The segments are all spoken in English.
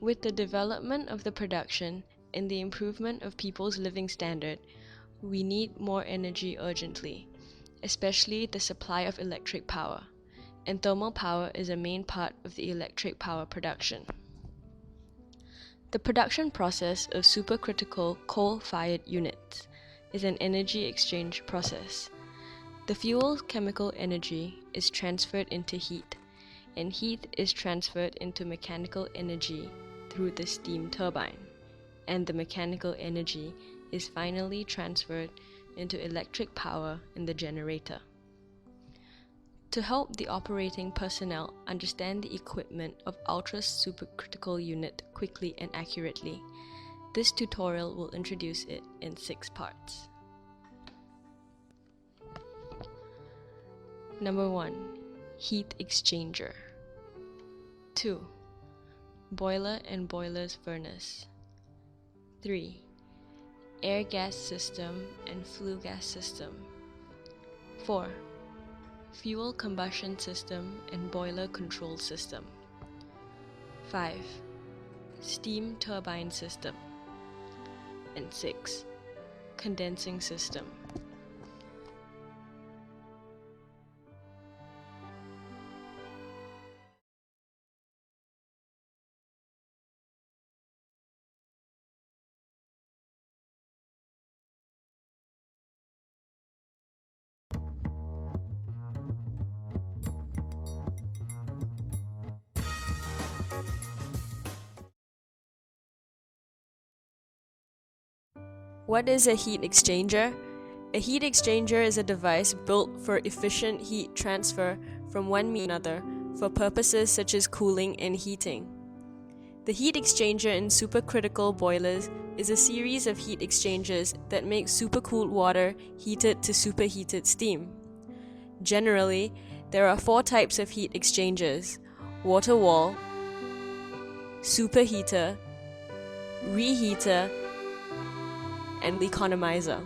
With the development of the production and the improvement of people's living standard, we need more energy urgently, especially the supply of electric power, and thermal power is a main part of the electric power production. The production process of supercritical coal-fired units is an energy exchange process. The fuel's chemical energy is transferred into heat, and heat is transferred into mechanical energy through the steam turbine, and the mechanical energy is finally transferred into electric power in the generator. To help the operating personnel understand the equipment of ultra-supercritical unit quickly and accurately, this tutorial will introduce it in 6 parts. Number 1. Heat exchanger. 2. Boiler and boiler's furnace. 3. Air gas system and flue gas system. 4. Fuel combustion system and boiler control system. 5. Steam turbine system. And 6. Condensing system. What is a heat exchanger? A heat exchanger is a device built for efficient heat transfer from one medium to another for purposes such as cooling and heating. The heat exchanger in supercritical boilers is a series of heat exchangers that make supercooled water heated to superheated steam. Generally, there are 4 types of heat exchangers: water wall, superheater, reheater, and economizer.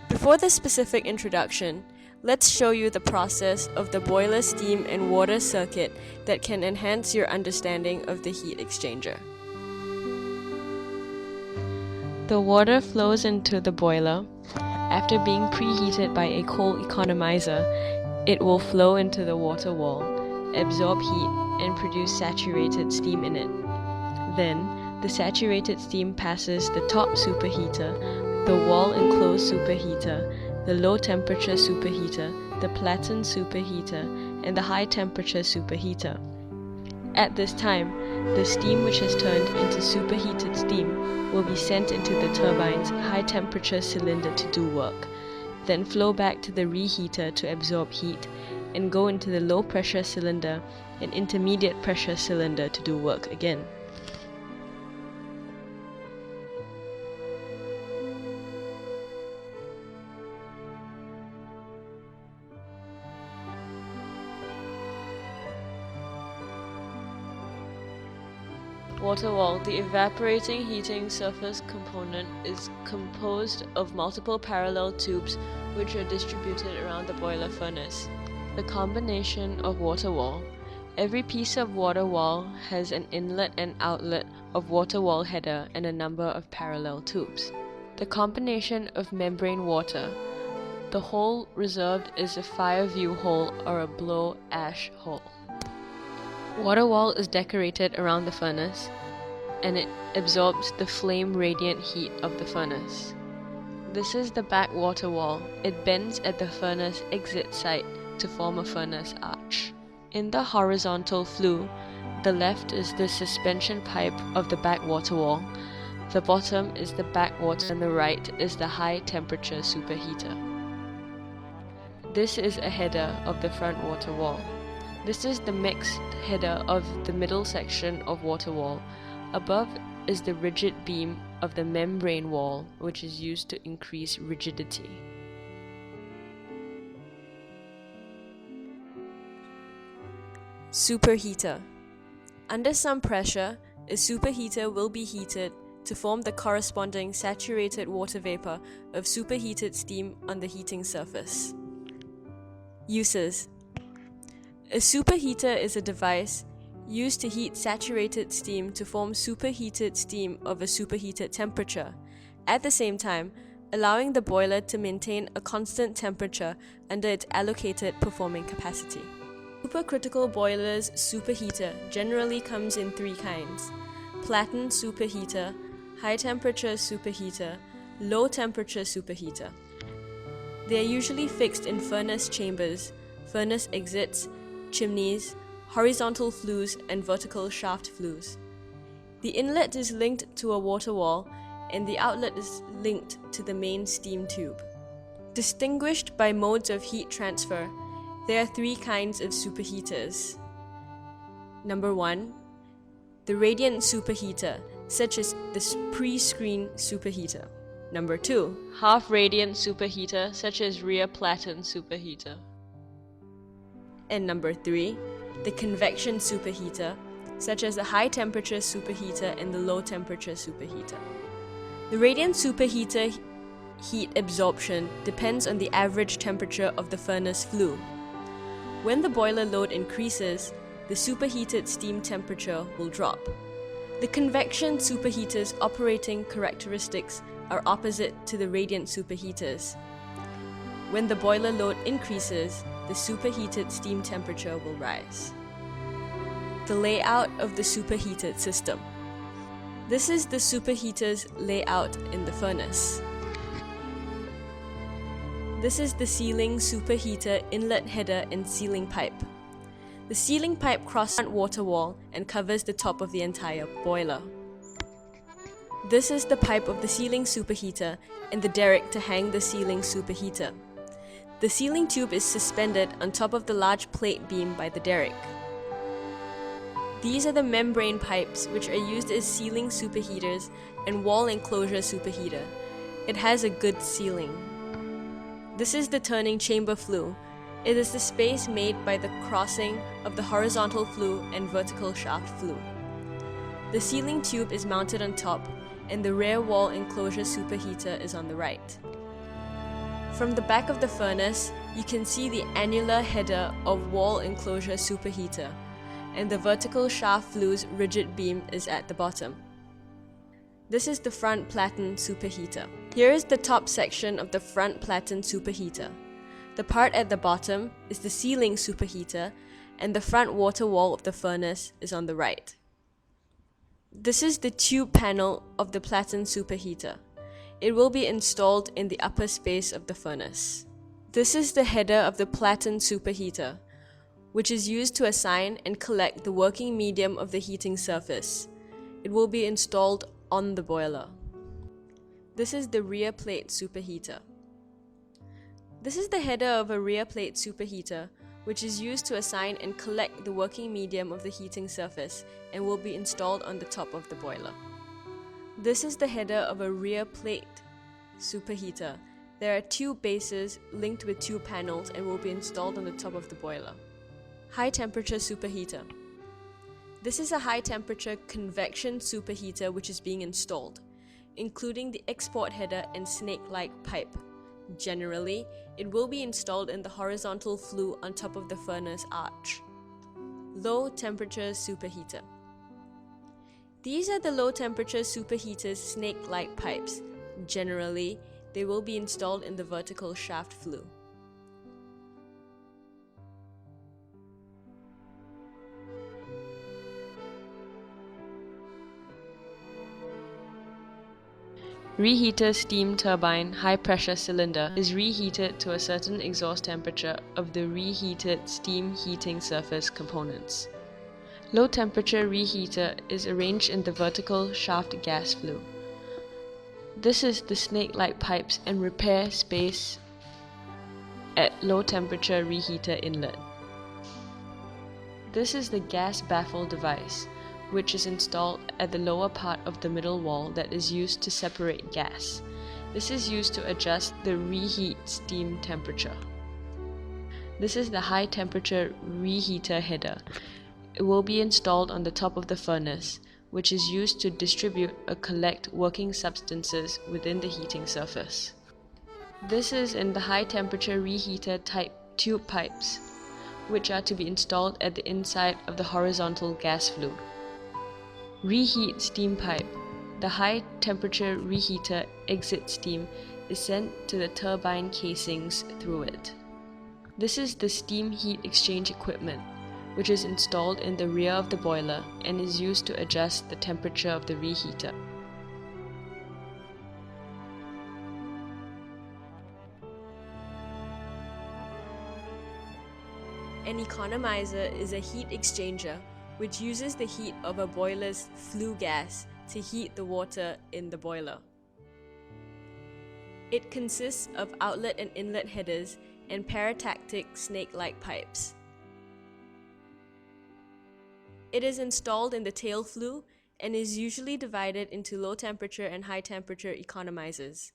Before this specific introduction, let's show you the process of the boiler steam and water circuit that can enhance your understanding of the heat exchanger. The water flows into the boiler. After being preheated by a coal economizer, it will flow into the water wall, absorb heat, and produce saturated steam in it. Then, the saturated steam passes the top superheater, the wall-enclosed superheater, the low-temperature superheater, the platen superheater, and the high-temperature superheater. At this time, the steam which has turned into superheated steam will be sent into the turbine's high-temperature cylinder to do work, then flow back to the reheater to absorb heat, and go into the low-pressure cylinder and intermediate pressure cylinder to do work again. Water wall. The evaporating heating surface component is composed of multiple parallel tubes which are distributed around the boiler furnace. The combination of water wall. Every piece of water wall has an inlet and outlet of water wall header and a number of parallel tubes. The combination of membrane water. The hole reserved is a fire view hole or a blow ash hole. Water wall is decorated around the furnace, and it absorbs the flame radiant heat of the furnace. This is the back water wall. It bends at the furnace exit site to form a furnace arch. In the horizontal flue, the left is the suspension pipe of the back water wall, the bottom is the back water, and the right is the high temperature superheater. This is a header of the front water wall. This is the mixed header of the middle section of water wall. Above is the rigid beam of the membrane wall, which is used to increase rigidity. Superheater. Under some pressure, a superheater will be heated to form the corresponding saturated water vapor of superheated steam on the heating surface. Uses. A superheater is a device used to heat saturated steam to form superheated steam of a superheated temperature, at the same time allowing the boiler to maintain a constant temperature under its allocated performing capacity. Supercritical boilers superheater generally comes in three kinds: Platen superheater, high temperature superheater, low temperature superheater. They are usually fixed in furnace chambers, furnace exits, chimneys, horizontal flues, and vertical shaft flues. The inlet is linked to a water wall, and the outlet is linked to the main steam tube. Distinguished by modes of heat transfer, there are three kinds of superheaters. Number 1, the radiant superheater, such as the pre-screen superheater. Number 2, half-radiant superheater, such as rear Platen superheater. And number 3, the convection superheater, such as the high-temperature superheater and the low-temperature superheater. The radiant superheater heat absorption depends on the average temperature of the furnace flue. When the boiler load increases, the superheated steam temperature will drop. The convection superheater's operating characteristics are opposite to the radiant superheaters. When the boiler load increases, the superheated steam temperature will rise. The layout of the superheated system. This is the superheater's layout in the furnace. This is the sealing superheater inlet header and sealing pipe. The sealing pipe crosses the front water wall and covers the top of the entire boiler. This is the pipe of the sealing superheater and the derrick to hang the sealing superheater. The sealing tube is suspended on top of the large plate beam by the derrick. These are the membrane pipes which are used as sealing superheaters and wall enclosure superheater. It has a good sealing. This is the turning chamber flue. It is the space made by the crossing of the horizontal flue and vertical shaft flue. The sealing tube is mounted on top, and the rear wall enclosure superheater is on the right. From the back of the furnace, you can see the annular header of wall enclosure superheater, and the vertical shaft flue's rigid beam is at the bottom. This is the front Platen superheater. Here is the top section of the front Platen superheater. The part at the bottom is the sealing superheater, and the front water wall of the furnace is on the right. This is the tube panel of the Platen superheater. It will be installed in the upper space of the furnace. This is the header of the Platen superheater, which is used to assign and collect the working medium of the heating surface. It will be installed on the boiler. This is the rear plate superheater. This is the header of a rear plate superheater, which is used to assign and collect the working medium of the heating surface and will be installed on the top of the boiler. This is the header of a rear plate superheater. There are two bases linked with two panels and will be installed on the top of the boiler. High temperature superheater. This is a high temperature convection superheater which is being installed, including the export header and snake-like pipe. Generally, it will be installed in the horizontal flue on top of the furnace arch. Low temperature superheater. These are the low temperature superheater's snake-like pipes. Generally, they will be installed in the vertical shaft flue. Reheater steam turbine high-pressure cylinder is reheated to a certain exhaust temperature of the reheated steam heating surface components. Low-temperature reheater is arranged in the vertical shaft gas flue. This is the snake-like pipes and repair space at low-temperature reheater inlet. This is the gas baffle device, which is installed at the lower part of the middle wall that is used to separate gas. This is used to adjust the reheat steam temperature. This is the high temperature reheater header. It will be installed on the top of the furnace, which is used to distribute or collect working substances within the heating surface. This is in the high temperature reheater type tube pipes, which are to be installed at the inside of the horizontal gas flue. Reheat steam pipe. The high-temperature reheater exit steam is sent to the turbine casings through it. This is the steam heat exchange equipment, which is installed in the rear of the boiler and is used to adjust the temperature of the reheater. An economizer is a heat exchanger which uses the heat of a boiler's flue gas to heat the water in the boiler. It consists of outlet and inlet headers and paratactic snake-like pipes. It is installed in the tail flue and is usually divided into low temperature and high temperature economizers.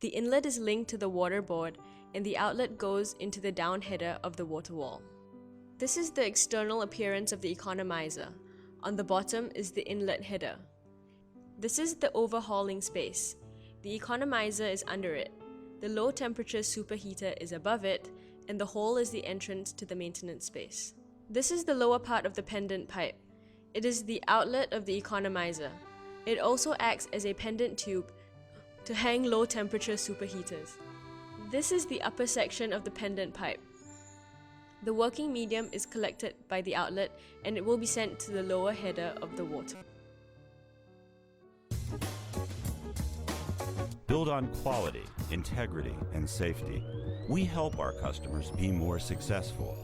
The inlet is linked to the water board and the outlet goes into the down header of the water wall. This is the external appearance of the economizer. On the bottom is the inlet header. This is the overhauling space. The economizer is under it. The low temperature superheater is above it, and the hole is the entrance to the maintenance space. This is the lower part of the pendant pipe. It is the outlet of the economizer. It also acts as a pendant tube to hang low temperature superheaters. This is the upper section of the pendant pipe. The working medium is collected by the outlet and it will be sent to the lower header of the water. Build on quality, integrity, and safety. We help our customers be more successful.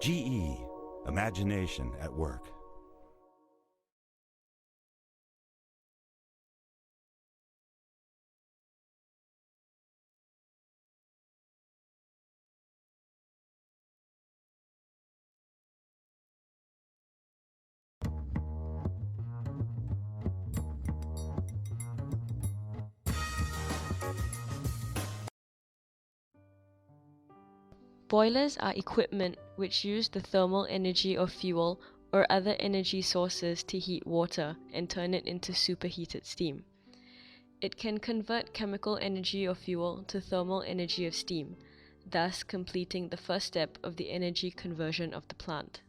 GE, imagination at work. Boilers are equipment which use the thermal energy of fuel or other energy sources to heat water and turn it into superheated steam. It can convert chemical energy of fuel to thermal energy of steam, thus completing the first step of the energy conversion of the plant.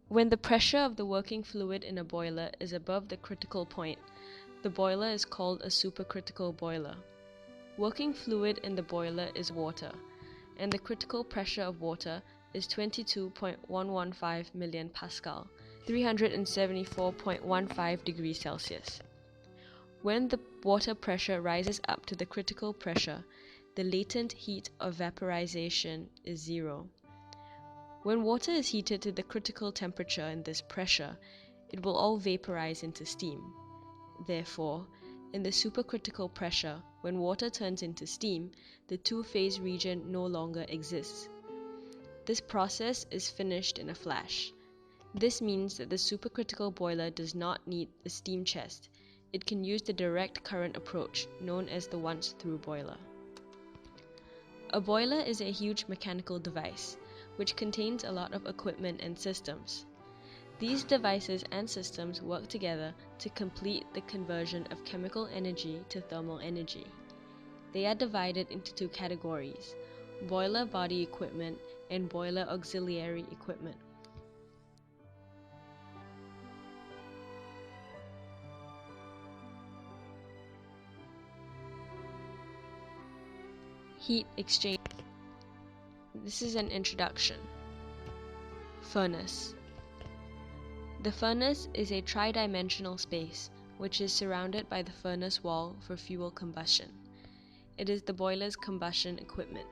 When the pressure of the working fluid in a boiler is above the critical point, the boiler is called a supercritical boiler. Working fluid in the boiler is water, and the critical pressure of water is 22.115 million Pascal, 374.15 degrees Celsius. When the water pressure rises up to the critical pressure, the latent heat of vaporization is zero. When water is heated to the critical temperature and this pressure, it will all vaporize into steam. Therefore, in the supercritical pressure, when water turns into steam, the two-phase region no longer exists. This process is finished in a flash. This means that the supercritical boiler does not need a steam chest. It can use the direct current approach, known as the once-through boiler. A boiler is a huge mechanical device, which contains a lot of equipment and systems. These devices and systems work together to complete the conversion of chemical energy to thermal energy. They are divided into two categories: boiler body equipment and boiler auxiliary equipment. Heat exchange. This is an introduction. Furnace. The furnace is a tridimensional space which is surrounded by the furnace wall for fuel combustion. It is the boiler's combustion equipment.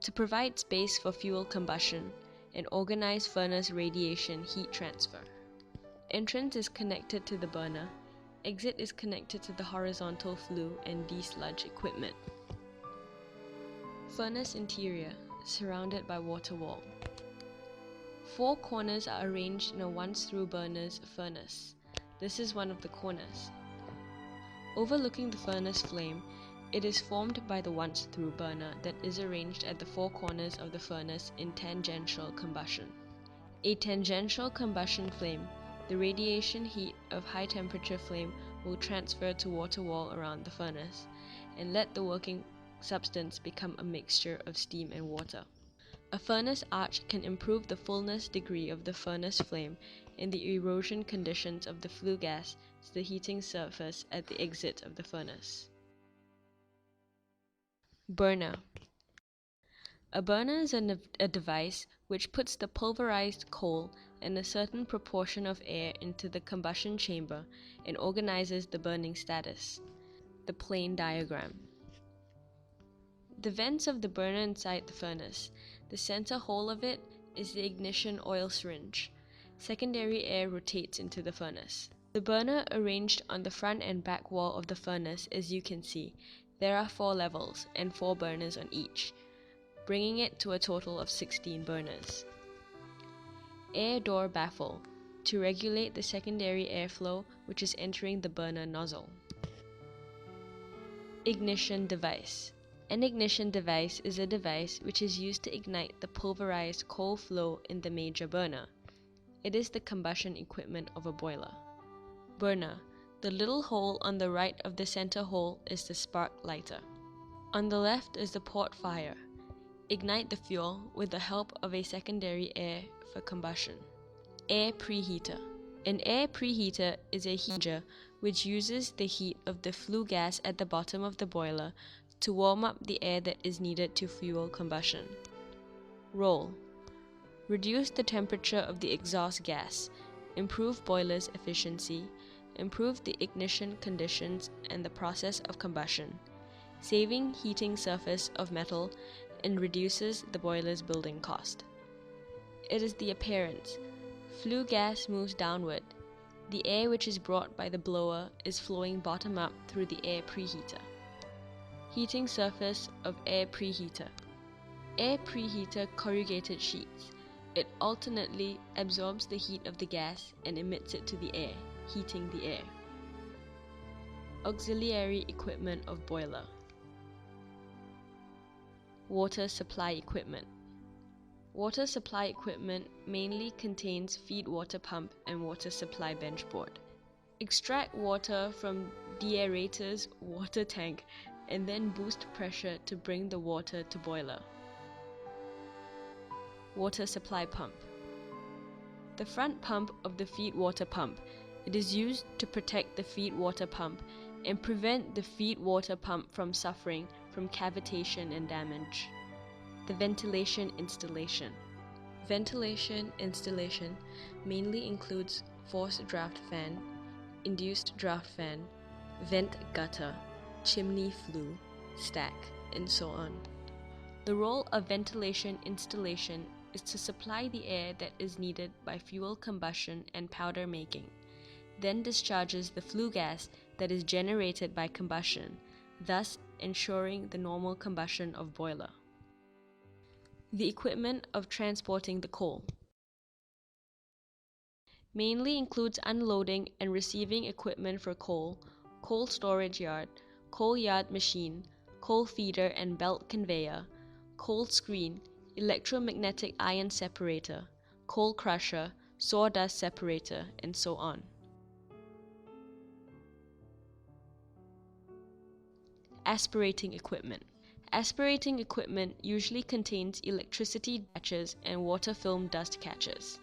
To provide space for fuel combustion, an organized furnace radiation heat transfer. Entrance is connected to the burner. Exit is connected to the horizontal flue and desludge equipment. Furnace interior, surrounded by water wall. Four corners are arranged in a once-through burner's furnace. This is one of the corners. Overlooking the furnace flame, it is formed by the once-through burner that is arranged at the four corners of the furnace in tangential combustion. A tangential combustion flame, the radiation heat of high-temperature flame will transfer to water wall around the furnace and let the working substance become a mixture of steam and water. A furnace arch can improve the fullness degree of the furnace flame in the erosion conditions of the flue gas to the heating surface at the exit of the furnace. Burner. A burner is a device which puts the pulverized coal and a certain proportion of air into the combustion chamber and organizes the burning status. The plain diagram. The vents of the burner inside the furnace. The center hole of it is the ignition oil syringe. Secondary air rotates into the furnace. The burner arranged on the front and back wall of the furnace, as you can see. There are 4 levels and 4 burners on each, bringing it to a total of 16 burners. Air door baffle, to regulate the secondary airflow which is entering the burner nozzle. Ignition device. An ignition device is a device which is used to ignite the pulverized coal flow in the major burner. It is the combustion equipment of a boiler. Burner. The little hole on the right of the center hole is the spark lighter. On the left is the port fire. Ignite the fuel with the help of a secondary air for combustion. Air preheater. An air preheater is a heater which uses the heat of the flue gas at the bottom of the boiler to warm up the air that is needed to fuel combustion. Roll. Reduce the temperature of the exhaust gas, improve boiler's efficiency, improve the ignition conditions and the process of combustion, saving heating surface of metal and reduces the boiler's building cost. It is the appearance. Flue gas moves downward. The air which is brought by the blower is flowing bottom up through the air preheater. Heating surface of air preheater. Air preheater corrugated sheets. It alternately absorbs the heat of the gas and emits it to the air, heating the air. Auxiliary equipment of boiler. Water supply equipment. Water supply equipment mainly contains feed water pump and water supply benchboard. Extract water from deaerator's water tank and then boost pressure to bring the water to boiler. Water supply pump. The front pump of the feed water pump. It is used to protect the feed water pump and prevent the feed water pump from suffering from cavitation and damage. The ventilation installation. Ventilation installation mainly includes forced draft fan, induced draft fan, vent gutter, chimney flue, stack, and so on. The role of ventilation installation is to supply the air that is needed by fuel combustion and powder making, then discharges the flue gas that is generated by combustion, thus ensuring the normal combustion of boiler. The equipment of transporting the coal mainly includes unloading and receiving equipment for coal, coal storage yard, coal yard machine, coal feeder and belt conveyor, coal screen, electromagnetic iron separator, coal crusher, sawdust separator, and so on. Aspirating equipment. Aspirating equipment usually contains electricity catchers and water film dust catchers.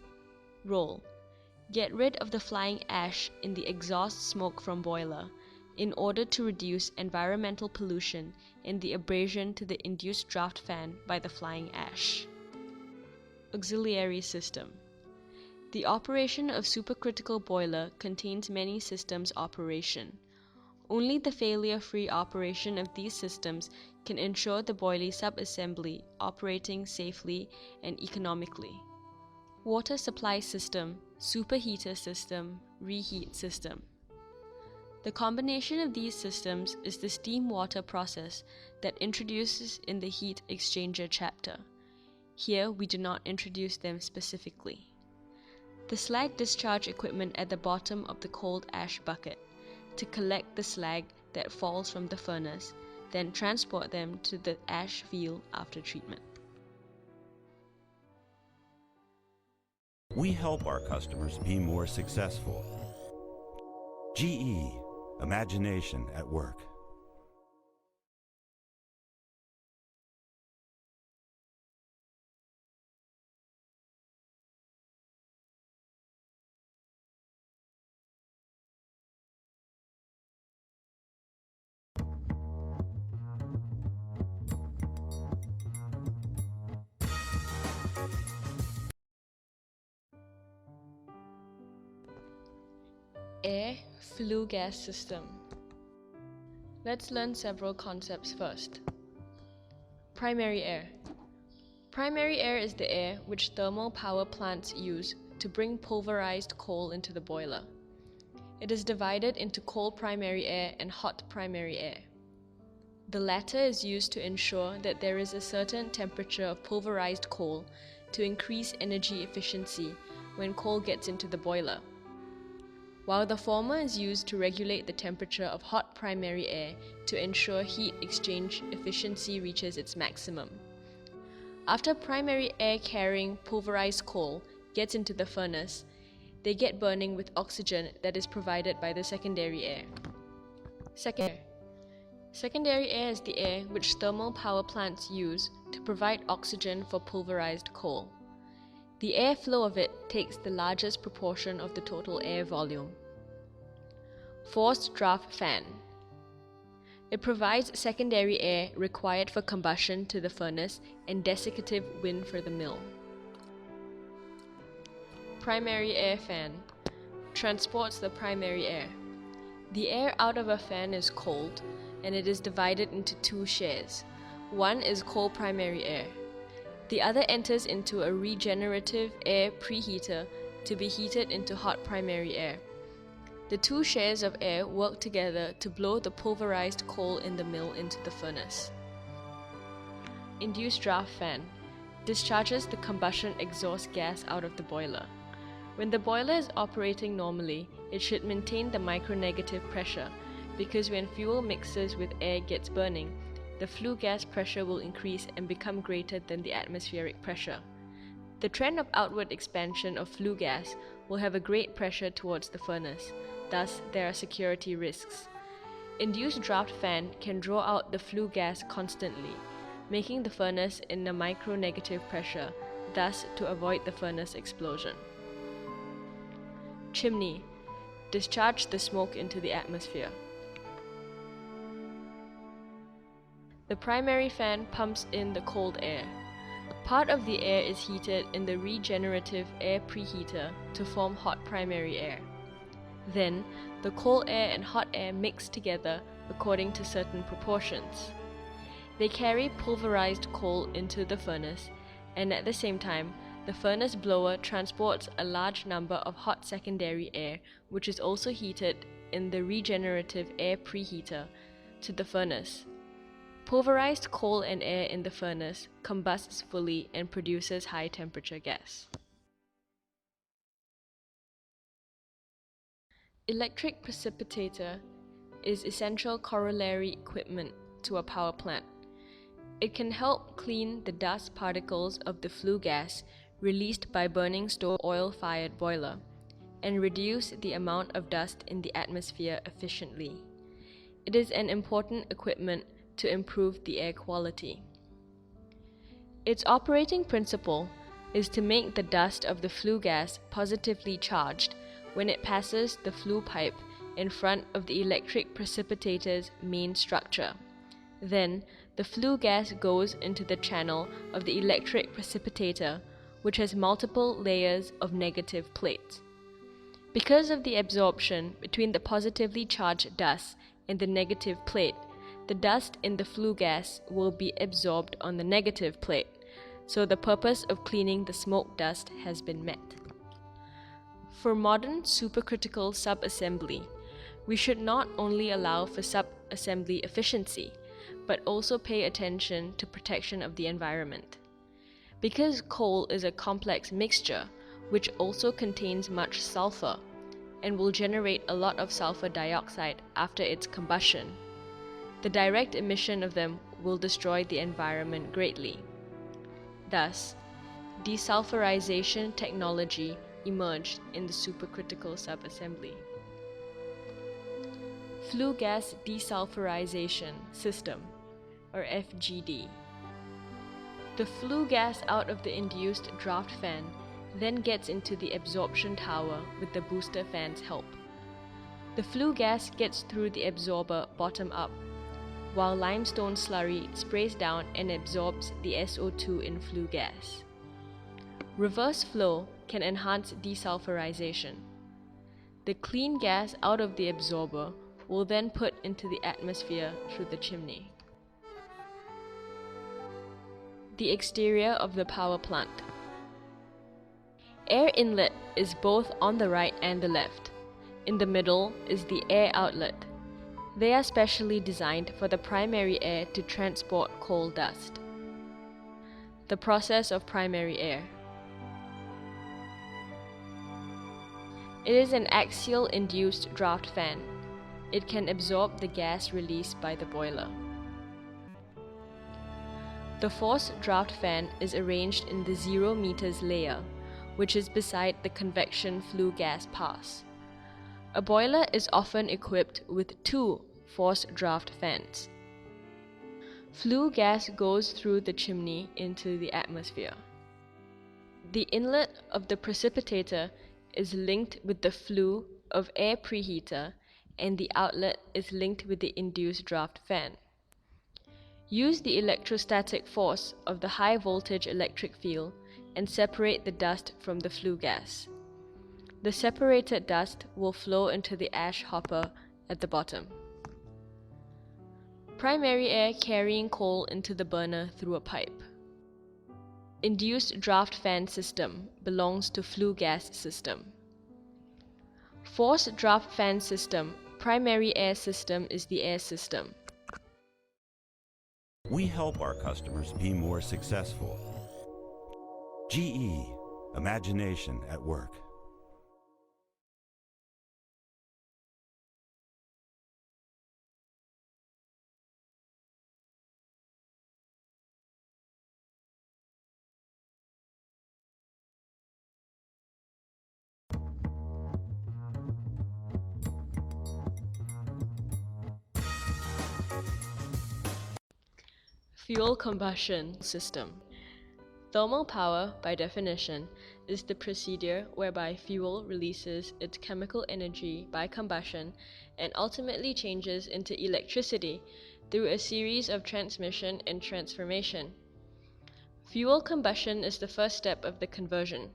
Roll. Get rid of the flying ash in the exhaust smoke from boiler in order to reduce environmental pollution and the abrasion to the induced draft fan by the flying ash. Auxiliary system. The operation of supercritical boiler contains many systems operation. Only the failure-free operation of these systems can ensure the boiler subassembly operating safely and economically. Water supply system, superheater system, reheat system. The combination of these systems is the steam water process that introduces in the heat exchanger chapter. Here we do not introduce them specifically. The slag discharge equipment at the bottom of the cold ash bucket to collect the slag that falls from the furnace, then transport them to the ash field after treatment. We help our customers be more successful. GE, imagination at work. air-flue gas system. Let's learn several concepts first. Primary air. Primary air is the air which thermal power plants use to bring pulverized coal into the boiler. It is divided into cold primary air and hot primary air. The latter is used to ensure that there is a certain temperature of pulverized coal to increase energy efficiency when coal gets into the boiler, while the former is used to regulate the temperature of hot primary air to ensure heat exchange efficiency reaches its maximum. After primary air carrying pulverized coal gets into the furnace, they get burning with oxygen that is provided by the secondary air. Secondary air is the air which thermal power plants use to provide oxygen for pulverized coal. The airflow of it takes the largest proportion of the total air volume. Forced draft fan. It provides secondary air required for combustion to the furnace and desiccative wind for the mill. Primary air fan transports the primary air. The air out of a fan is cold, and it is divided into two shares. One is cold primary air. The other enters into a regenerative air preheater to be heated into hot primary air. The two shares of air work together to blow the pulverized coal in the mill into the furnace. Induced draft fan discharges the combustion exhaust gas out of the boiler. When the boiler is operating normally, it should maintain the micronegative pressure, because when fuel mixes with air gets burning, the flue gas pressure will increase and become greater than the atmospheric pressure. The trend of outward expansion of flue gas will have a great pressure towards the furnace, thus there are security risks. Induced draft fan can draw out the flue gas constantly, making the furnace in a micronegative pressure, thus to avoid the furnace explosion. Chimney discharge the smoke into the atmosphere. The primary fan pumps in the cold air. Part of the air is heated in the regenerative air preheater to form hot primary air. Then, the cold air and hot air mix together according to certain proportions. They carry pulverized coal into the furnace, and at the same time, the furnace blower transports a large number of hot secondary air, which is also heated in the regenerative air preheater, to the furnace. Pulverized coal and air in the furnace combusts fully and produces high temperature gas. Electric precipitator is essential corollary equipment to a power plant. It can help clean the dust particles of the flue gas released by burning stove oil-fired boiler and reduce the amount of dust in the atmosphere efficiently. It is an important equipment to improve the air quality. Its operating principle is to make the dust of the flue gas positively charged when it passes the flue pipe in front of the electric precipitator's main structure. Then, the flue gas goes into the channel of the electric precipitator, which has multiple layers of negative plates. Because of the absorption between the positively charged dust and the negative plate, the dust in the flue gas will be absorbed on the negative plate, so the purpose of cleaning the smoke dust has been met. For modern supercritical subassembly, we should not only allow for subassembly efficiency, but also pay attention to protection of the environment. Because coal is a complex mixture, which also contains much sulfur, and will generate a lot of sulfur dioxide after its combustion, the direct emission of them will destroy the environment greatly. Thus, desulfurization technology emerged in the supercritical subassembly. Flue gas desulfurization system, or FGD. The flue gas out of the induced draft fan then gets into the absorption tower with the booster fan's help. The flue gas gets through the absorber bottom up, while limestone slurry sprays down and absorbs the SO2 in flue gas. Reverse flow can enhance desulfurization. The clean gas out of the absorber will then put into the atmosphere through the chimney. The exterior of the power plant. Air inlet is both on the right and the left. In the middle is the air outlet. They are specially designed for the primary air to transport coal dust. The process of primary air. It is an axial induced draft fan. It can absorb the gas released by the boiler. The forced draft fan is arranged in the 0 meters layer, which is beside the convection flue gas pass. A boiler is often equipped with 2 forced draft fans. Flue gas goes through the chimney into the atmosphere. The inlet of the precipitator is linked with the flue of air preheater, and the outlet is linked with the induced draft fan. Use the electrostatic force of the high voltage electric field and separate the dust from the flue gas. The separated dust will flow into the ash hopper at the bottom. Primary air carrying coal into the burner through a pipe. Induced draft fan system belongs to flue gas system. Forced draft fan system, primary air system is the air system. We help our customers be more successful. GE, imagination at work. Fuel combustion system. Thermal power, by definition, is the procedure whereby fuel releases its chemical energy by combustion and ultimately changes into electricity through a series of transmission and transformation. Fuel combustion is the first step of the conversion,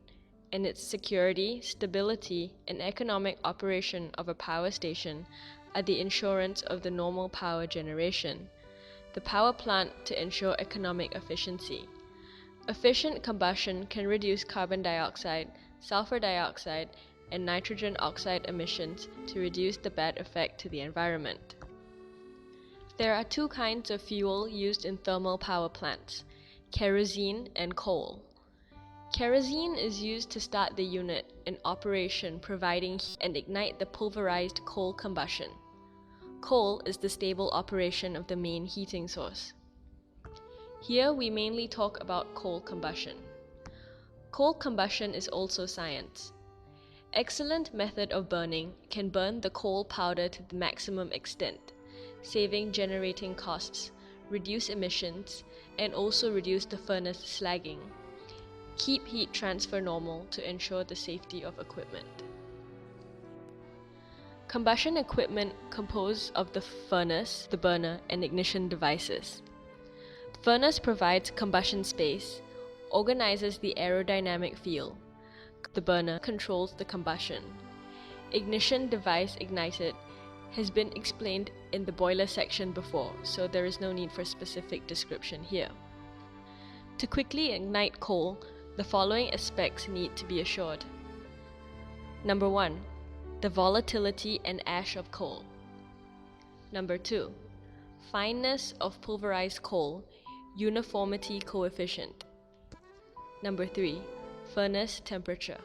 and its security, stability, and economic operation of a power station are the insurance of the normal power generation. The power plant to ensure economic efficiency. Efficient combustion can reduce carbon dioxide, sulfur dioxide, and nitrogen oxide emissions to reduce the bad effect to the environment. There are 2 kinds of fuel used in thermal power plants, kerosene and coal. Kerosene is used to start the unit in operation, providing heat and ignite the pulverized coal combustion. Coal is the stable operation of the main heating source. Here we mainly talk about coal combustion. Coal combustion is also science. Excellent method of burning can burn the coal powder to the maximum extent, saving generating costs, reduce emissions, and also reduce the furnace slagging. Keep heat transfer normal to ensure the safety of equipment. Combustion equipment composed of the furnace, the burner, and ignition devices. The furnace provides combustion space, organizes the aerodynamic field. The burner controls the combustion. Ignition device ignited has been explained in the boiler section before, so there is no need for specific description here. To quickly ignite coal, the following aspects need to be assured. Number 1. The volatility and ash of coal. Number 2. Fineness of pulverized coal, uniformity coefficient. Number 3. Furnace temperature.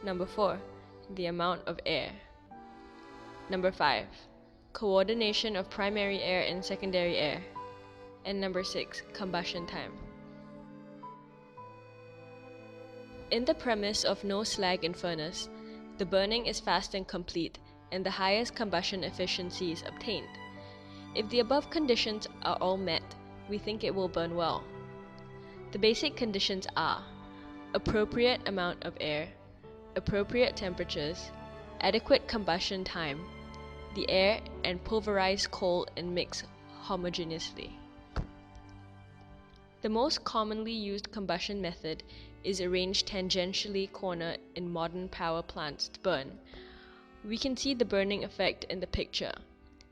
Number 4. The amount of air. Number 5. Coordination of primary air and secondary air. And number 6. Combustion time. In the premise of no slag in furnace, the burning is fast and complete, and the highest combustion efficiency is obtained. If the above conditions are all met, we think it will burn well. The basic conditions are appropriate amount of air, appropriate temperatures, adequate combustion time, the air and pulverized coal and mix homogeneously. The most commonly used combustion method is arranged tangentially corner in modern power plants to burn. We can see the burning effect in the picture.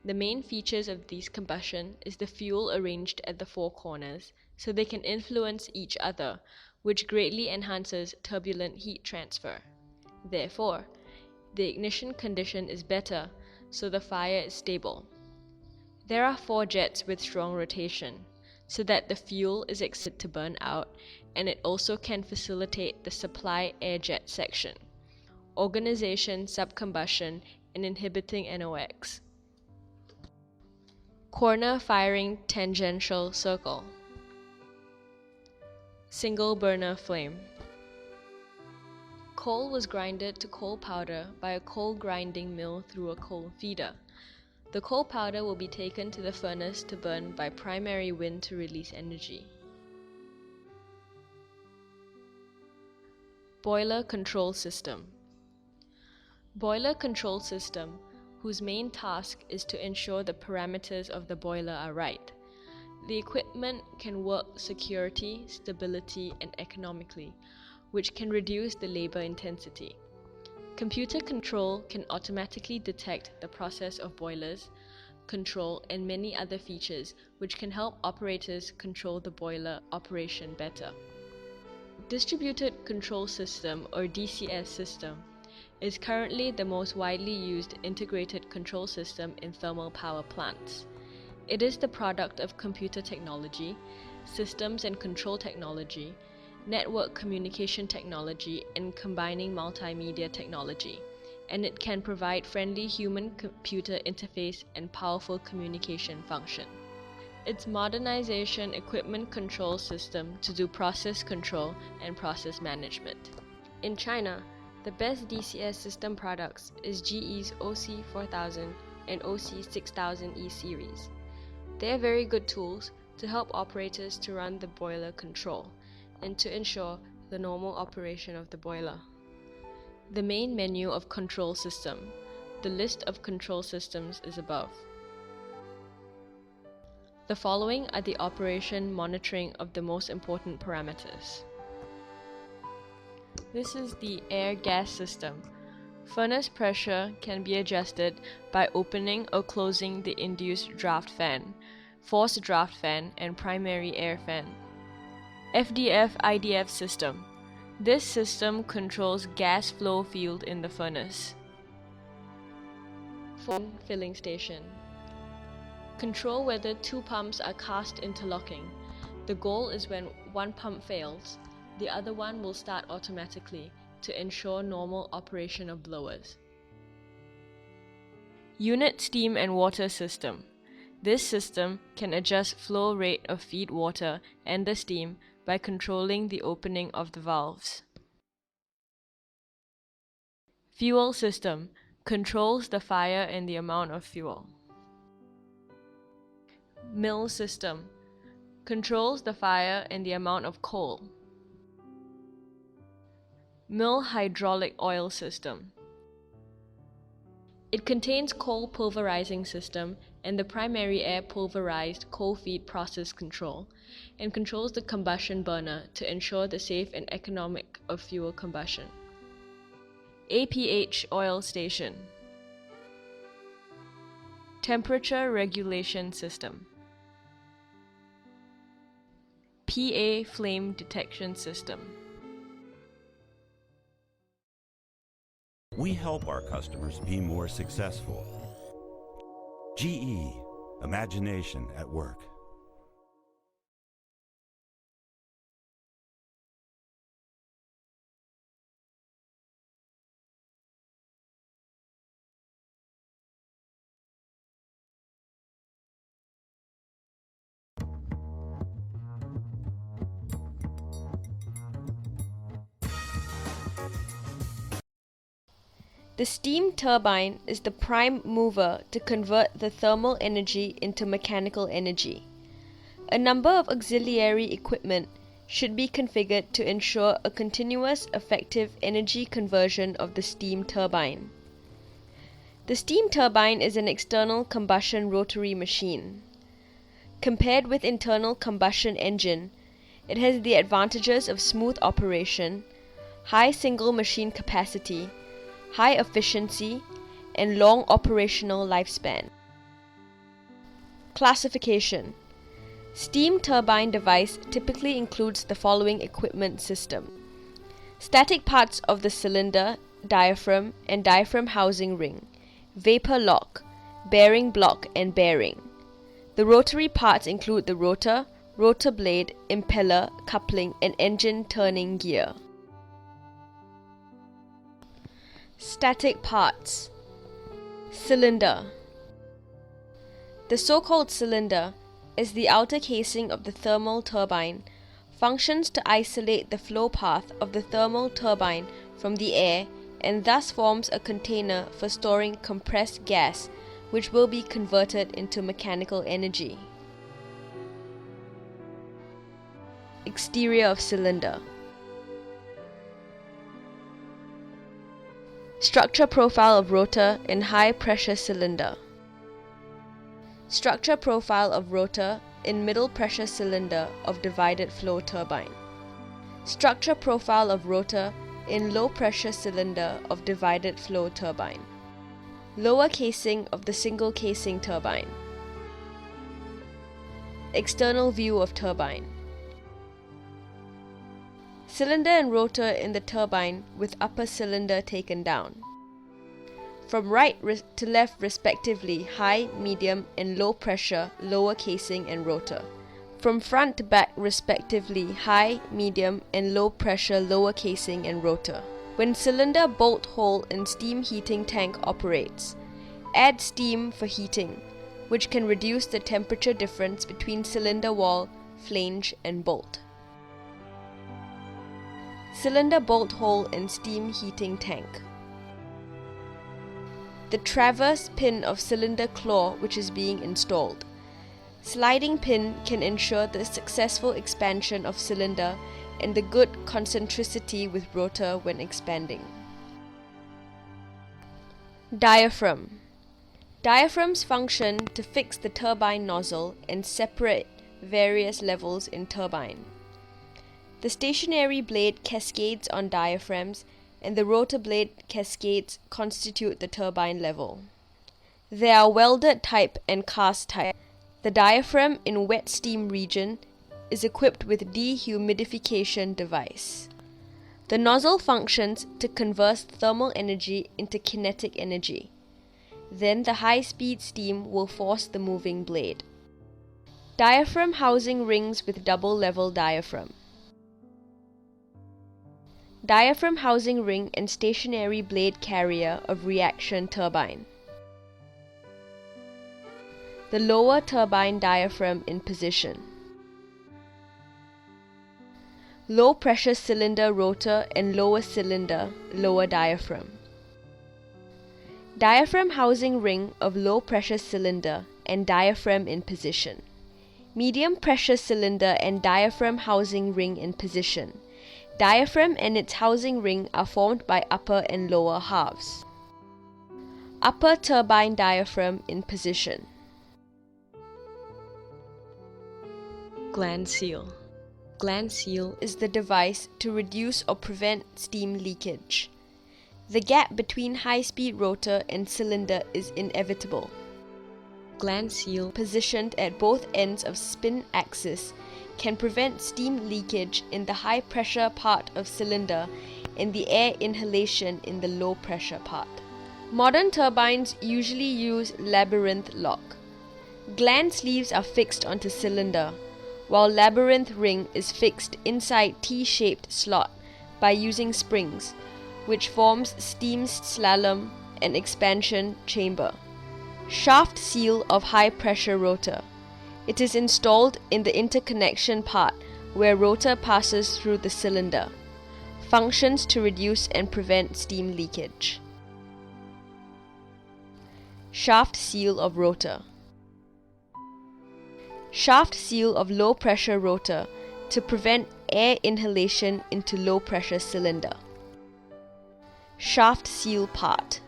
The main features of these combustion is the fuel arranged at the four corners, so they can influence each other, which greatly enhances turbulent heat transfer. Therefore, the ignition condition is better, so the fire is stable. There are four jets with strong rotation, so that the fuel is expected to burn out, and it also can facilitate the supply air jet section, organization, subcombustion, and inhibiting NOx. Corner firing tangential circle. Single burner flame. Coal was grinded to coal powder by a coal grinding mill through a coal feeder. The coal powder will be taken to the furnace to burn by primary wind to release energy. Boiler control system. Boiler control system, whose main task is to ensure the parameters of the boiler are right. The equipment can work security, stability, and economically, which can reduce the labor intensity. Computer control can automatically detect the process of boilers, control, and many other features which can help operators control the boiler operation better. Distributed Control System, or DCS system, is currently the most widely used integrated control system in thermal power plants. It is the product of computer technology, systems and control technology, network communication technology, and combining multimedia technology, and it can provide friendly human-computer interface and powerful communication function. Its modernization equipment control system to do process control and process management. In China, the best DCS system products is GE's OC4000 and OC6000E series. They are very good tools to help operators to run the boiler control and to ensure the normal operation of the boiler. The main menu of control system. The list of control systems is above. The following are the operation monitoring of the most important parameters. This is the air-gas system. Furnace pressure can be adjusted by opening or closing the induced draft fan, forced draft fan, and primary air fan. FDF-IDF system. This system controls gas flow field in the furnace. Filling station. Control whether two pumps are cast interlocking. The goal is when one pump fails, the other one will start automatically to ensure normal operation of blowers. Unit steam and water system. This system can adjust flow rate of feed water and the steam by controlling the opening of the valves. Fuel system controls the fire and the amount of fuel. Mill system controls the fire and the amount of coal. Mill hydraulic oil system. It contains coal pulverizing system and the primary air pulverized coal feed process control, and controls the combustion burner to ensure the safe and economic of fuel combustion. APH oil station. Temperature regulation system. PA flame detection system. We help our customers be more successful. GE, imagination at work. The steam turbine is the prime mover to convert the thermal energy into mechanical energy. A number of auxiliary equipment should be configured to ensure a continuous, effective energy conversion of the steam turbine. The steam turbine is an external combustion rotary machine. Compared with internal combustion engine, it has the advantages of smooth operation, high single machine capacity, high efficiency, and long operational lifespan. Classification. Steam turbine device typically includes the following equipment system: static parts of the cylinder, diaphragm and diaphragm housing ring, vapor lock, bearing block and bearing. The rotary parts include the rotor, rotor blade, impeller, coupling and engine turning gear. Static parts. Cylinder. The so-called cylinder is the outer casing of the thermal turbine, functions to isolate the flow path of the thermal turbine from the air and thus forms a container for storing compressed gas, which will be converted into mechanical energy. Exterior of cylinder. Structure profile of rotor in high pressure cylinder. Structure profile of rotor in middle pressure cylinder of divided flow turbine. Structure profile of rotor in low pressure cylinder of divided flow turbine. Lower casing of the single casing turbine. External view of turbine. Cylinder and rotor in the turbine with upper cylinder taken down. From right to left respectively, high, medium and low pressure, lower casing and rotor. From front to back respectively, high, medium and low pressure, lower casing and rotor. When cylinder bolt hole in steam heating tank operates, add steam for heating, which can reduce the temperature difference between cylinder wall, flange and bolt. Cylinder bolt hole in steam heating tank. The traverse pin of cylinder claw which is being installed. Sliding pin can ensure the successful expansion of cylinder and the good concentricity with rotor when expanding. Diaphragm. Diaphragms function to fix the turbine nozzle and separate various levels in turbine. The stationary blade cascades on diaphragms and the rotor blade cascades constitute the turbine level. There are welded type and cast type. The diaphragm in wet steam region is equipped with dehumidification device. The nozzle functions to convert thermal energy into kinetic energy. Then the high-speed steam will force the moving blade. Diaphragm housing rings with double level diaphragm. Diaphragm housing ring and stationary blade carrier of reaction turbine. The lower turbine diaphragm in position. Low pressure cylinder rotor and lower cylinder, lower diaphragm. Diaphragm housing ring of low pressure cylinder and diaphragm in position. Medium pressure cylinder and diaphragm housing ring in position. Diaphragm and its housing ring are formed by upper and lower halves. Upper turbine diaphragm in position. Gland seal. Gland seal Is the device to reduce or prevent steam leakage. The gap between high-speed rotor and cylinder is inevitable. Gland seal Positioned at both ends of spin axis can prevent steam leakage in the high pressure part of cylinder and the air inhalation in the low pressure part. Modern turbines usually use labyrinth lock. Gland sleeves are fixed onto cylinder, while labyrinth ring is fixed inside T-shaped slot by using springs, which forms steam slalom and expansion chamber. Shaft seal of high pressure rotor. It is installed in the interconnection part where rotor passes through the cylinder. Functions to reduce and prevent steam leakage. Shaft seal of rotor. Shaft seal of low pressure rotor to prevent air inhalation into low pressure cylinder. Shaft seal part.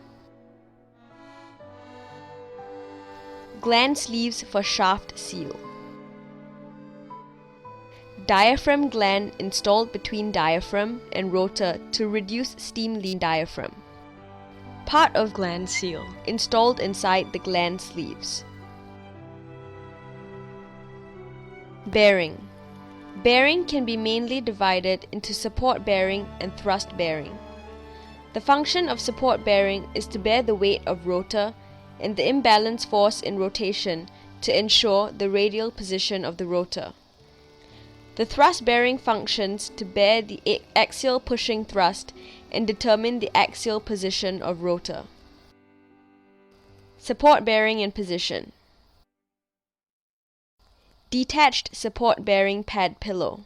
Gland sleeves for shaft seal. Diaphragm gland installed between diaphragm and rotor to reduce steam leak diaphragm. part of gland seal, installed inside the gland sleeves. Bearing. Bearing can be mainly divided into support bearing and thrust bearing. The function of support bearing is to bear the weight of rotor and the imbalance force in rotation to ensure the radial position of the rotor. The thrust bearing functions to bear the axial pushing thrust and determine the axial position of rotor. Support bearing in position. Detached support bearing pad pillow.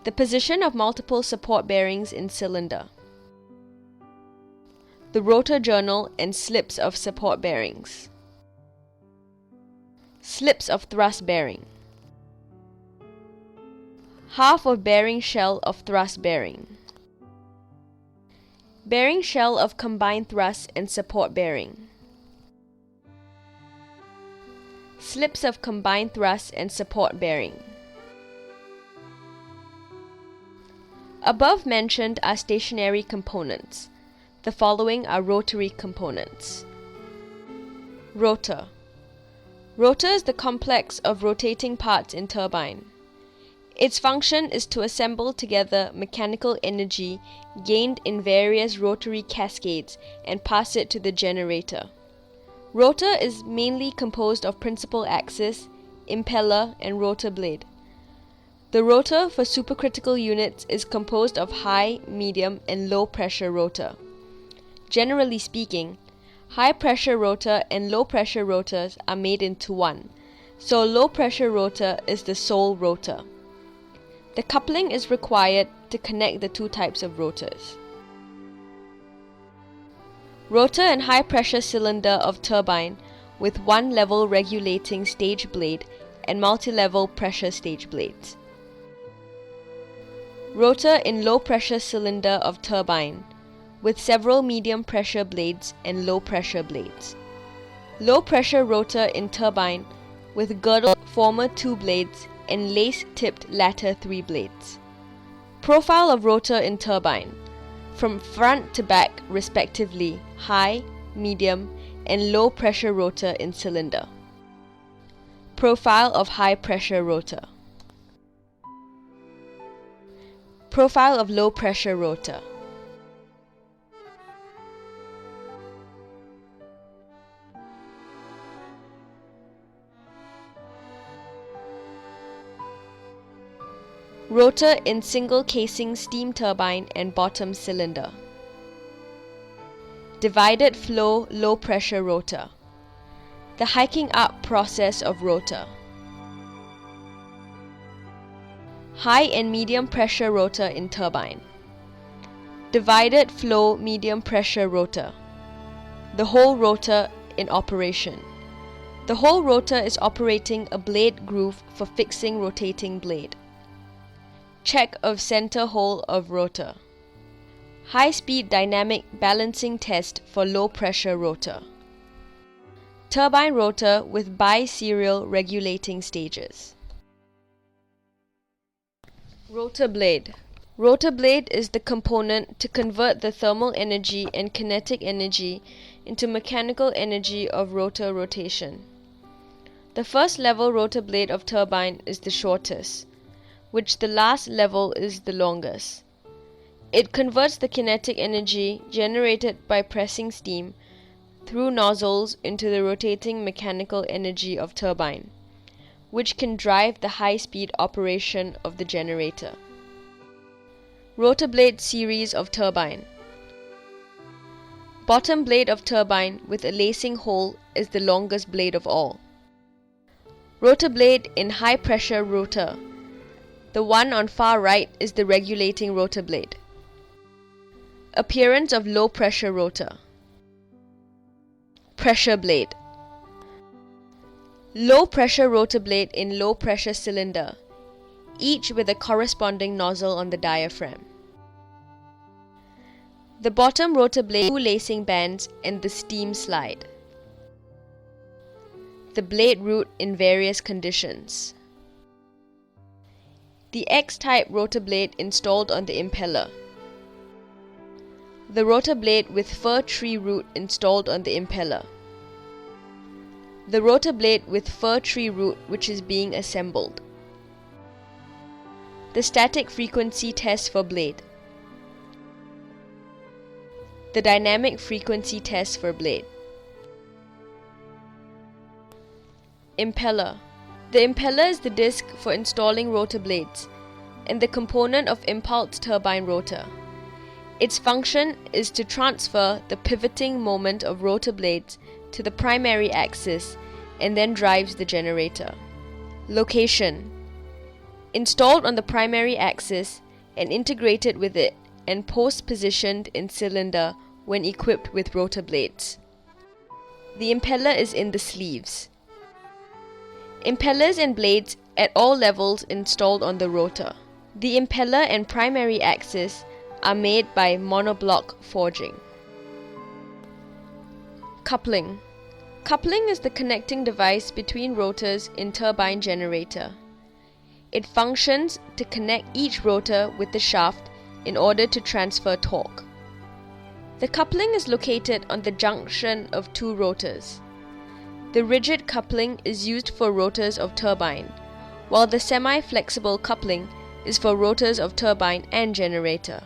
The position of multiple support bearings in cylinder. The rotor journal and slips of support bearings. Slips of thrust bearing. Half of bearing shell of thrust bearing. Bearing shell of combined thrust and support bearing. Slips of combined thrust and support bearing. Above mentioned are stationary components. The following are rotary components. Rotor. Rotor is the complex of rotating parts in turbine. Its function is to assemble together mechanical energy gained in various rotary cascades and pass it to the generator. Rotor is mainly composed of principal axis, impeller, and rotor blade. The rotor for supercritical units is composed of high, medium, and low pressure rotor. Generally speaking, high pressure rotor and low pressure rotors are made into one, so low pressure rotor is the sole rotor. The coupling is required to connect the two types of rotors. Rotor and high pressure cylinder of turbine with one level regulating stage blade and multi-level pressure stage blades. Rotor in low pressure cylinder of turbine with several medium pressure blades and low pressure blades. Low pressure rotor in turbine with girdle former 2 blades and lace-tipped latter 3 blades. Profile of rotor in turbine, from front to back respectively, high, medium, and low pressure rotor in cylinder. Profile of high pressure rotor. Profile of low pressure rotor. Rotor in single casing steam turbine and bottom cylinder. Divided flow low pressure rotor. The hiking up process of rotor. High and medium pressure rotor in turbine. Divided flow medium pressure rotor. The whole rotor in operation. The whole rotor is operating a blade groove for fixing rotating blade. Check of center hole of rotor. High-speed dynamic balancing test for low-pressure rotor. Turbine rotor with bi-serial regulating stages. Rotor blade. Rotor blade is the component to convert the thermal energy and kinetic energy into mechanical energy of rotor rotation. The first level rotor blade of turbine is the shortest, which the last level is the longest. It converts the kinetic energy generated by pressing steam through nozzles into the rotating mechanical energy of turbine, which can drive the high-speed operation of the generator. Rotor blade series of turbine. Bottom blade of turbine with a lacing hole is the longest blade of all. Rotor blade in high pressure rotor. The one on far right is the regulating rotor blade. Appearance of low pressure rotor. Pressure blade. Low pressure rotor blade in low pressure cylinder, each with a corresponding nozzle on the diaphragm. The bottom rotor blade 2 lacing bands and the steam slide. The blade route in various conditions. The X-type rotor blade installed on the impeller. The rotor blade with fir tree root installed on the impeller. The rotor blade with fir tree root which is being assembled. The static frequency test for blade. The dynamic frequency test for blade. Impeller. The impeller is the disc for installing rotor blades and the component of impulse turbine rotor. Its function is to transfer the pivoting moment of rotor blades to the primary axis and then drives the generator. Location. Installed on the primary axis and integrated with it and post-positioned in cylinder when equipped with rotor blades. The impeller is in the sleeves. Impellers and blades at all levels installed on the rotor. The impeller and primary axis are made by monoblock forging. Coupling. Coupling is the connecting device between rotors in turbine generator. It functions to connect each rotor with the shaft in order to transfer torque. The coupling is located on the junction of two rotors. The rigid coupling is used for rotors of turbine, while the semi-flexible coupling is for rotors of turbine and generator.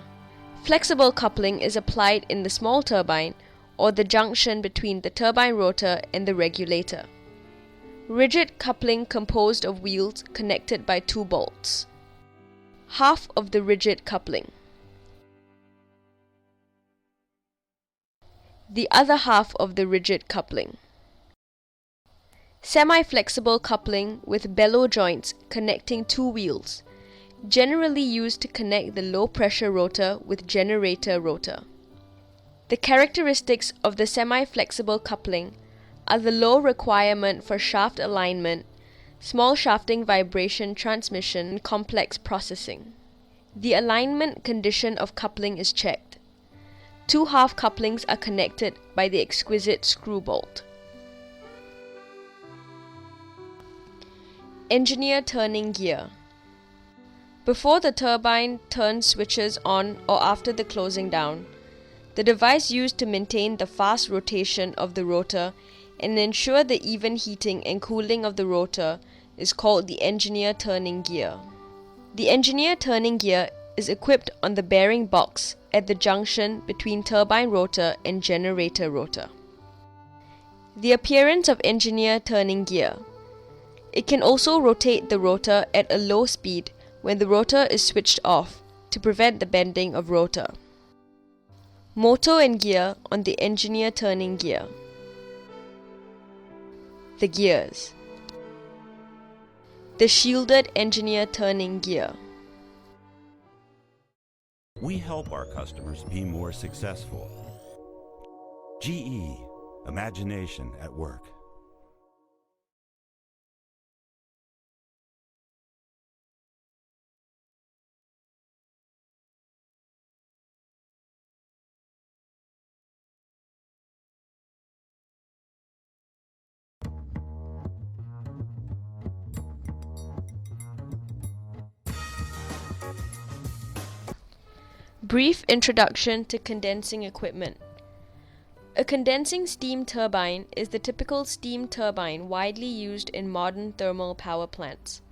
Flexible coupling is applied in the small turbine or the junction between the turbine rotor and the regulator. Rigid coupling composed of wheels connected by two bolts. Half of the rigid coupling. The other half of the rigid coupling. Semi-flexible coupling with bellow joints connecting two wheels, generally used to connect the low-pressure rotor with generator rotor. The characteristics of the semi-flexible coupling are the low requirement for shaft alignment, small shafting vibration transmission, and complex processing. The alignment condition of coupling is checked. Two half couplings are connected by the exquisite screw bolt. Engineer turning gear. Before the turbine turn switches on or after the closing down, the device used to maintain the fast rotation of the rotor and ensure the even heating and cooling of the rotor is called the engineer turning gear. The engineer turning gear is equipped on the bearing box at the junction between turbine rotor and generator rotor. The appearance of engineer turning gear. It can also rotate the rotor at a low speed when the rotor is switched off to prevent the bending of rotor. Motor and gear on the engineer turning gear. The gears. The shielded engineer turning gear. We help our customers be more successful. GE, imagination at work. Brief introduction to condensing equipment. A condensing steam turbine is the typical steam turbine widely used in modern thermal power plants.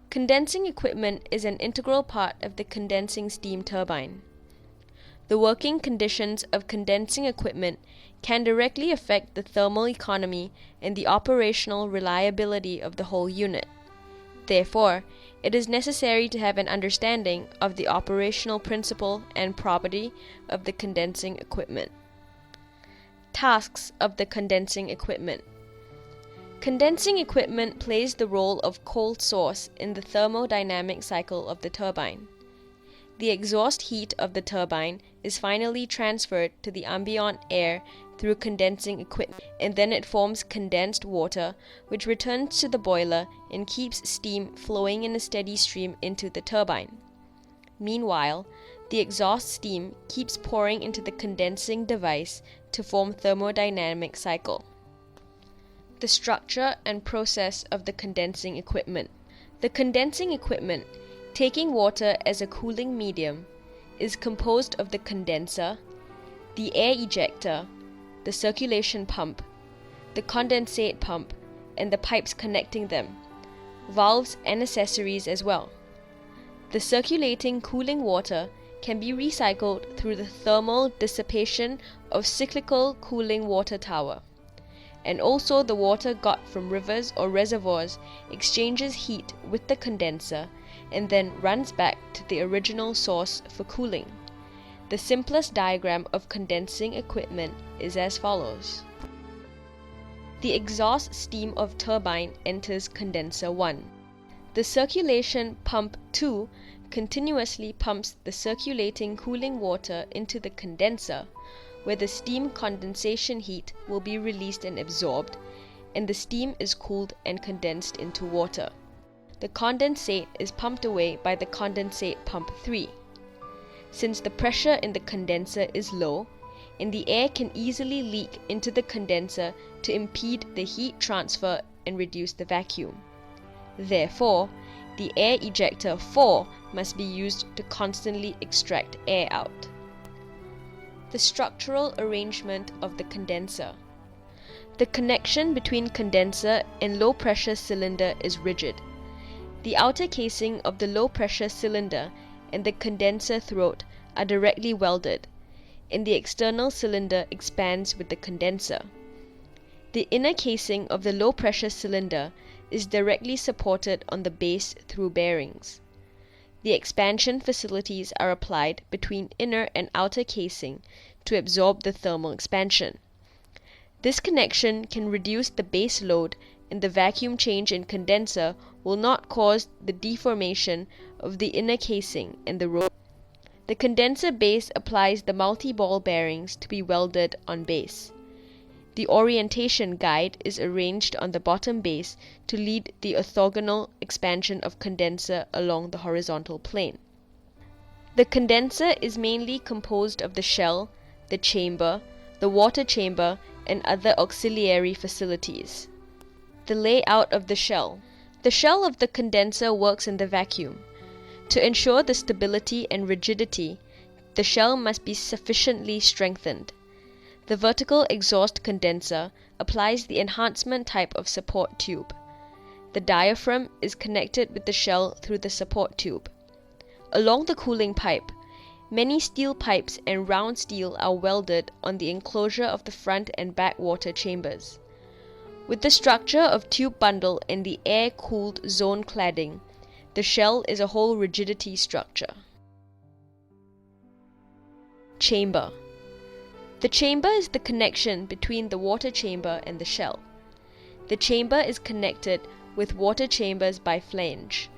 Condensing equipment is an integral part of the condensing steam turbine. The working conditions of condensing equipment can directly affect the thermal economy and the operational reliability of the whole unit. Therefore, it is necessary to have an understanding of the operational principle and property of the condensing equipment. Tasks of the condensing equipment. Condensing equipment plays the role of cold source in the thermodynamic cycle of the turbine. The exhaust heat of the turbine is finally transferred to the ambient air through condensing equipment, and then it forms condensed water, which returns to the boiler and keeps steam flowing in a steady stream into the turbine. Meanwhile, the exhaust steam keeps pouring into the condensing device to form thermodynamic cycle. The structure and process of the condensing equipment. The condensing equipment, taking water as a cooling medium, is composed of the condenser, the air ejector, the circulation pump, the condensate pump, and the pipes connecting them, valves and accessories as well. The circulating cooling water can be recycled through the thermal dissipation of cyclical cooling water tower. And also the water got from rivers or reservoirs exchanges heat with the condenser and then runs back to the original source for cooling. The simplest diagram of condensing equipment is as follows. The exhaust steam of turbine enters condenser 1. The circulation pump 2 continuously pumps the circulating cooling water into the condenser, where the steam condensation heat will be released and absorbed, and the steam is cooled and condensed into water. The condensate is pumped away by the condensate pump 3. Since the pressure in the condenser is low, and the air can easily leak into the condenser to impede the heat transfer and reduce the vacuum. Therefore, the air ejector 4 must be used to constantly extract air out. The structural arrangement of the condenser. The connection between condenser and low pressure cylinder is rigid. The outer casing of the low pressure cylinder and the condenser throat are directly welded, and the external cylinder expands with the condenser. The inner casing of the low pressure cylinder is directly supported on the base through bearings. The expansion facilities are applied between inner and outer casing to absorb the thermal expansion. This connection can reduce the base load, and the vacuum change in condenser will not cause the deformation of the inner casing and the rotor. The condenser base applies the multi-ball bearings to be welded on base. The orientation guide is arranged on the bottom base to lead the orthogonal expansion of condenser along the horizontal plane. The condenser is mainly composed of the shell, the chamber, the water chamber, and other auxiliary facilities. The layout of the shell. The shell of the condenser works in the vacuum. To ensure the stability and rigidity, the shell must be sufficiently strengthened. The vertical exhaust condenser applies the enhancement type of support tube. The diaphragm is connected with the shell through the support tube. Along the cooling pipe, many steel pipes and round steel are welded on the enclosure of the front and back water chambers. With the structure of tube bundle and the air-cooled zone cladding, the shell is a whole rigidity structure. Chamber. The chamber is the connection between the water chamber and the shell. The chamber is connected with water chambers by flange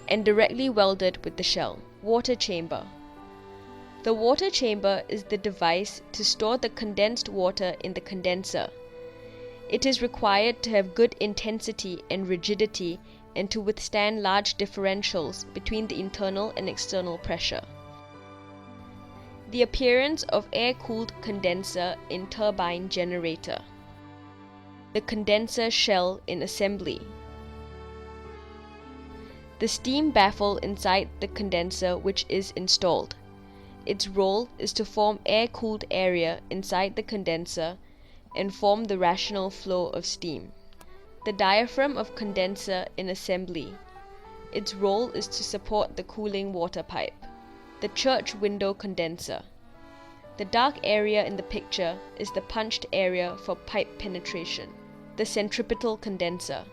and directly welded with the shell. Water chamber. The water chamber is the device to store the condensed water in the condenser. It is required to have good intensity and rigidity and to withstand large differentials between the internal and external pressure. The appearance of air-cooled condenser in turbine generator. The condenser shell in assembly. The steam baffle inside the condenser which is installed. Its role is to form air-cooled area inside the condenser and form the rational flow of steam. The diaphragm of condenser in assembly. Its role is to support the cooling water pipe. The church window condenser. The dark area in the picture is the punched area for pipe penetration. The centripetal condenser.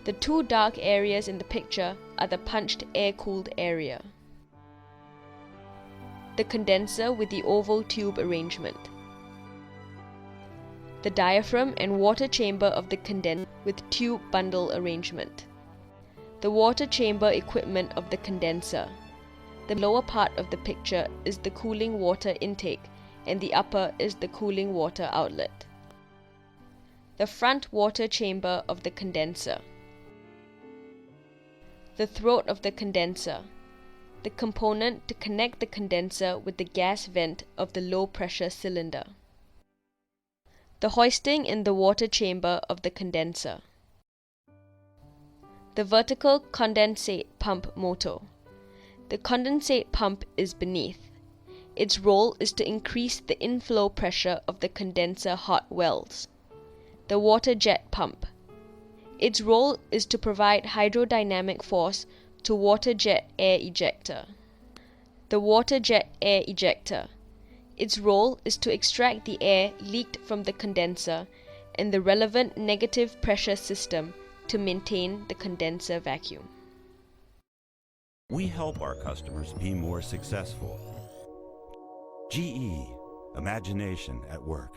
The two dark areas in the picture are the punched air-cooled area. The condenser with the oval tube arrangement. The diaphragm and water chamber of the condenser with tube bundle arrangement. The water chamber equipment of the condenser. The lower part of the picture is the cooling water intake and the upper is the cooling water outlet. The front water chamber of the condenser. The throat of the condenser. The component to connect the condenser with the gas vent of the low pressure cylinder. The hoisting in the water chamber of the condenser. The vertical condensate pump motor. The condensate pump is beneath. Its role is to increase the inflow pressure of the condenser hot wells. The water jet pump. Its role is to provide hydrodynamic force to water jet air ejector. The water jet air ejector. Its role is to extract the air leaked from the condenser and the relevant negative pressure system to maintain the condenser vacuum. We help our customers be more successful. GE, imagination at work.